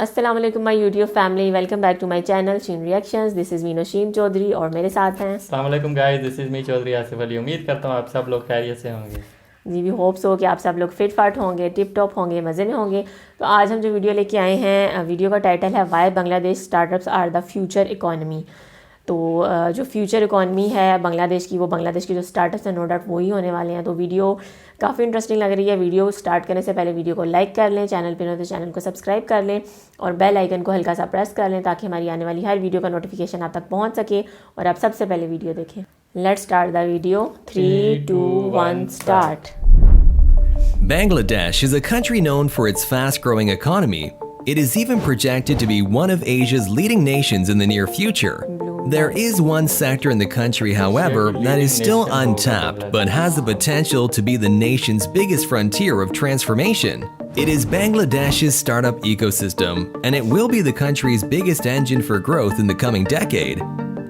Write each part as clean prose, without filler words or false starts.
अस्सलाम वालेकुम my YouTube family, welcome back to my channel Sheen reactions. This is Meeno Sheen Chaudhary और मेरे साथ हैं अस्सलाम वालेकुम guys, this is me Chaudhary Asif Ali. उम्मीद करता हूँ आप सब लोग खैरियत से होंगे। जी भी होप्स हो कि आप सब लोग फिट फाट होंगे, टिप टॉप होंगे, मज़े में होंगे। तो आज हम जो वीडियो लेके आए हैं, वीडियो का टाइटल है why Bangladesh startups are the future economy. तो जो फ्यूचर इकॉनमी है बांग्लादेश की, वो बांग्लादेश के जो स्टार्टअप्स हैं नो डाउट वही होने वाले हैं। तो वीडियो काफ़ी इंटरेस्टिंग लग रही है। वीडियो स्टार्ट करने से पहले वीडियो को लाइक कर लें, चैनल पर हो तो चैनल को सब्सक्राइब कर लें और बेल आइकन को हल्का सा प्रेस कर लें ताकि हमारी आने वाली हर वीडियो का नोटिफिकेशन आप तक पहुंच सके और आप सबसे पहले वीडियो देखें। Let's start the video. 3, 2, 1 start. Bangladesh is a country known for its fast-growing economy. It is even projected to be one of Asia's leading nations in the near future. There is one sector in the country, however, that is still untapped but has the potential to be the nation's biggest frontier of transformation. It is Bangladesh's startup ecosystem, and it will be the country's biggest engine for growth in the coming decade.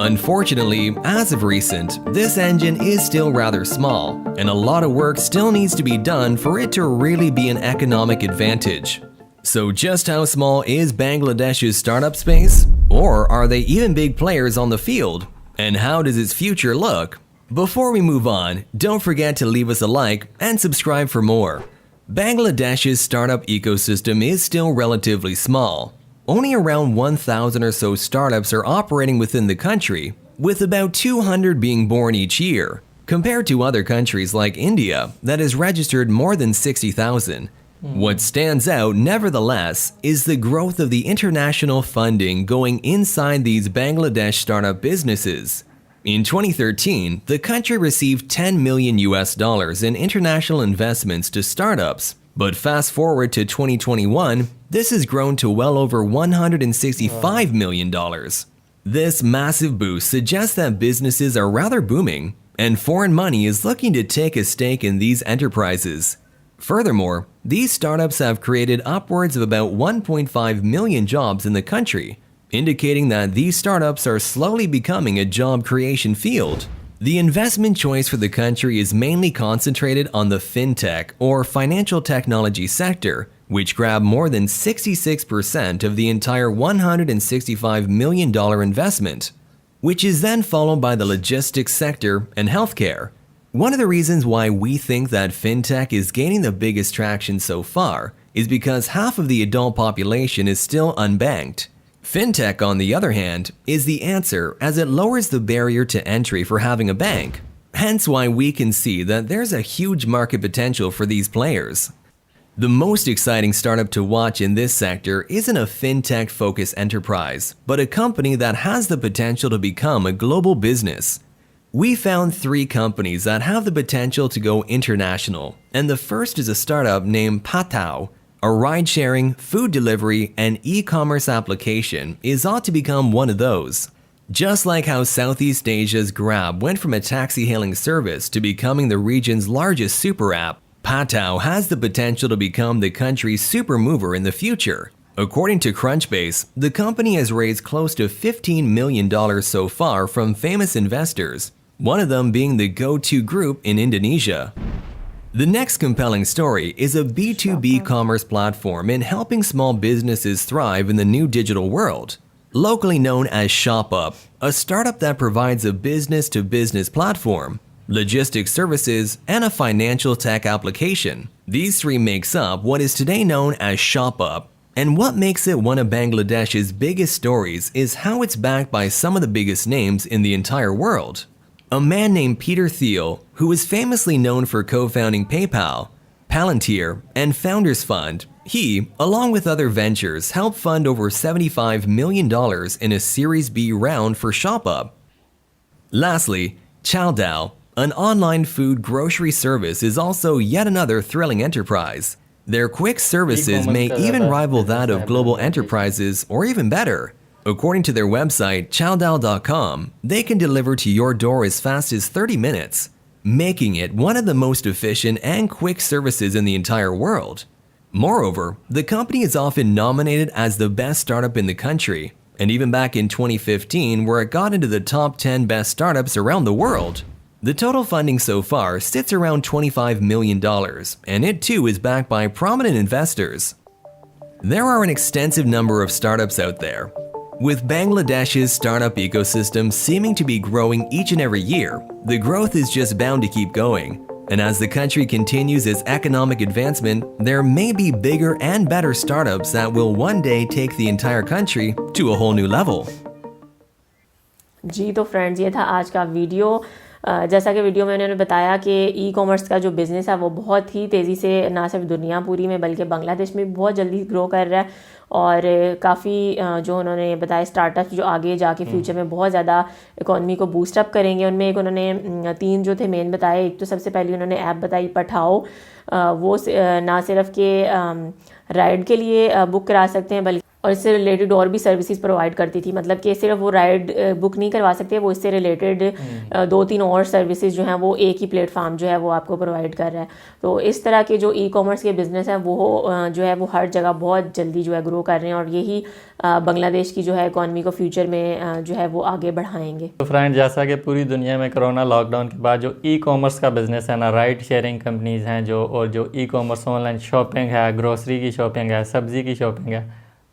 Unfortunately, as of recent, this engine is still rather small, and a lot of work still needs to be done for it to really be an economic advantage. So just how small is Bangladesh's startup space? Or are they even big players on the field? And how does its future look? Before we move on, don't forget to leave us a like and subscribe for more. Bangladesh's startup ecosystem is still relatively small. Only around 1,000 or so startups are operating within the country, with about 200 being born each year, compared to other countries like India that has registered more than 60,000. What stands out, nevertheless, is the growth of the international funding going inside these Bangladesh startup businesses. In 2013, the country received $10 million in international investments to startups, but fast forward to 2021, this has grown to well over $165 million. This massive boost suggests that businesses are rather booming, and foreign money is looking to take a stake in these enterprises. Furthermore, these startups have created upwards of about 1.5 million jobs in the country, indicating that these startups are slowly becoming a job creation field. The investment choice for the country is mainly concentrated on the fintech or financial technology sector, which grabbed more than 66% of the entire $165 million investment, which is then followed by the logistics sector and healthcare. One of the reasons why we think that fintech is gaining the biggest traction so far is because half of the adult population is still unbanked. Fintech, on the other hand, is the answer as it lowers the barrier to entry for having a bank, hence why we can see that there's a huge market potential for these players. The most exciting startup to watch in this sector isn't a fintech-focused enterprise, but a company that has the potential to become a global business. We found 3 companies that have the potential to go international, and the first is a startup named Patao. A ride-sharing, food delivery, and e-commerce application is ought to become one of those. Just like how Southeast Asia's Grab went from a taxi-hailing service to becoming the region's largest super app, Patao has the potential to become the country's super mover in the future. According to Crunchbase, the company has raised close to $15 million so far from famous investors, one of them being the Go-To Group in Indonesia. The next compelling story is a B2B commerce platform in helping small businesses thrive in the new digital world. Locally known as ShopUp, a startup that provides a business-to-business platform, logistics services, and a financial tech application. These 3 makes up what is today known as ShopUp. And what makes it one of Bangladesh's biggest stories is how it's backed by some of the biggest names in the entire world. A man named Peter Thiel, who is famously known for co-founding PayPal, Palantir, and Founders Fund, he, along with other ventures, helped fund over $75 million in a Series B round for ShopUp. Lastly, Chowdow, an online food grocery service, is also yet another thrilling enterprise. Their quick services may even rival that of global enterprises or even better. According to their website, chowdow.com, they can deliver to your door as fast as 30 minutes, making it one of the most efficient and quick services in the entire world. Moreover, the company is often nominated as the best startup in the country, and even back in 2015 where it got into the top 10 best startups around the world. The total funding so far sits around $25 million, and it too is backed by prominent investors. There are an extensive number of startups out there. With Bangladesh's startup ecosystem seeming to be growing each and every year, the growth is just bound to keep going. And as the country continues its economic advancement, there may be bigger and better startups that will one day take the entire country to a whole new level. जी तो friends, ये था आज का video. जैसा कि video में उन्होंने बताया कि ई कॉमर्स का जो बिज़नेस है वो बहुत ही तेज़ी से ना सिर्फ दुनिया पूरी में बल्कि बांग्लादेश में भी बहुत जल्दी ग्रो कर रहा है। और काफ़ी जो उन्होंने बताया स्टार्टअप जो आगे जाके फ्यूचर में बहुत ज़्यादा इकॉनमी को बूस्ट अप करेंगे। उनमें एक उन्होंने 3 जो थे मेन बताए। एक तो सबसे पहले उन्होंने ऐप बताई पठाओ, वो ना सिर्फ के राइड के लिए बुक करा सकते हैं बल्कि और इससे रिलेटेड और भी सर्विसेज प्रोवाइड करती थी। मतलब कि सिर्फ वो राइड बुक नहीं करवा सकते, वो इससे रिलेटेड 2-3 और सर्विसेज जो हैं वो एक ही प्लेटफार्म जो है वो आपको प्रोवाइड कर रहा है। तो इस तरह के जो ई कॉमर्स के बिज़नेस हैं वो जो है वो हर जगह बहुत जल्दी जो है ग्रो कर रहे हैं और यही बांग्लादेश की जो है इकॉनमी को फ्यूचर में जो है वो आगे बढ़ाएंगे। तो फ्रेंड, जैसा कि पूरी दुनिया में कोरोना लॉकडाउन के बाद जो ई कॉमर्स का बिज़नेस है ना, राइड शेयरिंग कंपनीज़ हैं जो, और जो ई कॉमर्स ऑनलाइन शॉपिंग है, ग्रोसरी की शॉपिंग है, सब्ज़ी की शॉपिंग है,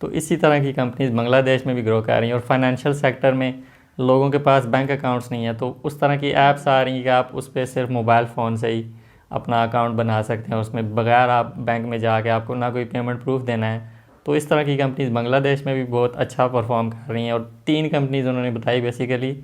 तो इसी तरह की कंपनीज बांग्लादेश में भी ग्रो कर रही हैं। और फाइनेंशियल सेक्टर में लोगों के पास बैंक अकाउंट्स नहीं है, तो उस तरह की ऐप्स आ रही हैं कि आप उस पर सिर्फ मोबाइल फ़ोन से ही अपना अकाउंट बना सकते हैं, उसमें बगैर आप बैंक में जाके आपको ना कोई पेमेंट प्रूफ देना है। तो इस तरह की कंपनीज बांग्लादेश में भी बहुत अच्छा परफॉर्म कर रही हैं। और 3 कंपनीज उन्होंने बताई बेसिकली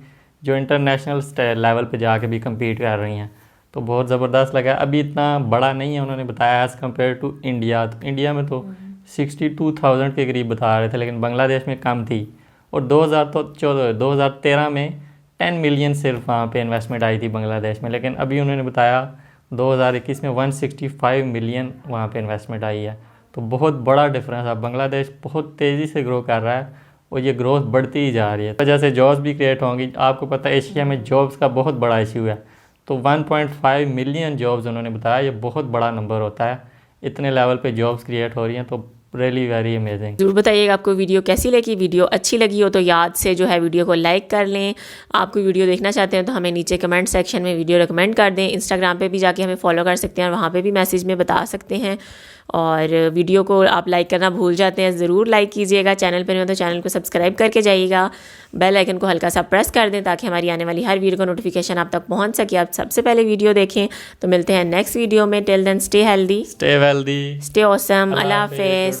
जो इंटरनेशनल लेवल पे जाके भी कम्पीट कर रही हैं। तो बहुत ज़बरदस्त लगा। अभी इतना बड़ा नहीं है उन्होंने बताया एज़ कम्पेयर टू इंडिया। तो इंडिया में तो 62,000 के करीब बता रहे थे, लेकिन बांग्लादेश में कम थी। और 2013 में 10 मिलियन सिर्फ वहाँ पे इन्वेस्टमेंट आई थी बांग्लादेश में, लेकिन अभी उन्होंने बताया 2021 में 165 मिलियन वहाँ पे इन्वेस्टमेंट आई है। तो बहुत बड़ा डिफरेंस है। बांग्लादेश बहुत तेज़ी से ग्रो कर रहा है और ये ग्रोथ बढ़ती ही जा रही है। तो जैसे जॉब्स भी क्रिएट होंगी। आपको पता है एशिया में जॉब्स का बहुत बड़ा इशू है, तो 1.5 मिलियन जॉब्स उन्होंने बताया, ये बहुत बड़ा नंबर होता है। इतने लेवल पे जॉब्स क्रिएट हो रही हैं, तो रियली वेरी अमेजिंग। ज़रूर बताइएगा आपको वीडियो कैसी लगी। वीडियो अच्छी लगी हो तो याद से जो है वीडियो को लाइक कर लें। आप कोई वीडियो देखना चाहते हैं तो हमें नीचे कमेंट सेक्शन में वीडियो रिकमेंड कर दें। इंस्टाग्राम पे भी जाके हमें फॉलो कर सकते हैं और वहाँ पे भी मैसेज में बता सकते हैं। और वीडियो को आप लाइक करना भूल जाते हैं, ज़रूर लाइक कीजिएगा। चैनल पर नहीं हो तो चैनल को सब्सक्राइब करके जाइएगा। बेल आइकन को हल्का सा प्रेस कर दें ताकि हमारी आने वाली हर वीडियो का नोटिफिकेशन आप तक पहुँच सके, आप सबसे पहले वीडियो देखें। तो मिलते हैं नेक्स्ट वीडियो में। Till then stay healthy, stay wealthy, stay awesome. अल्लाह हाफिज़।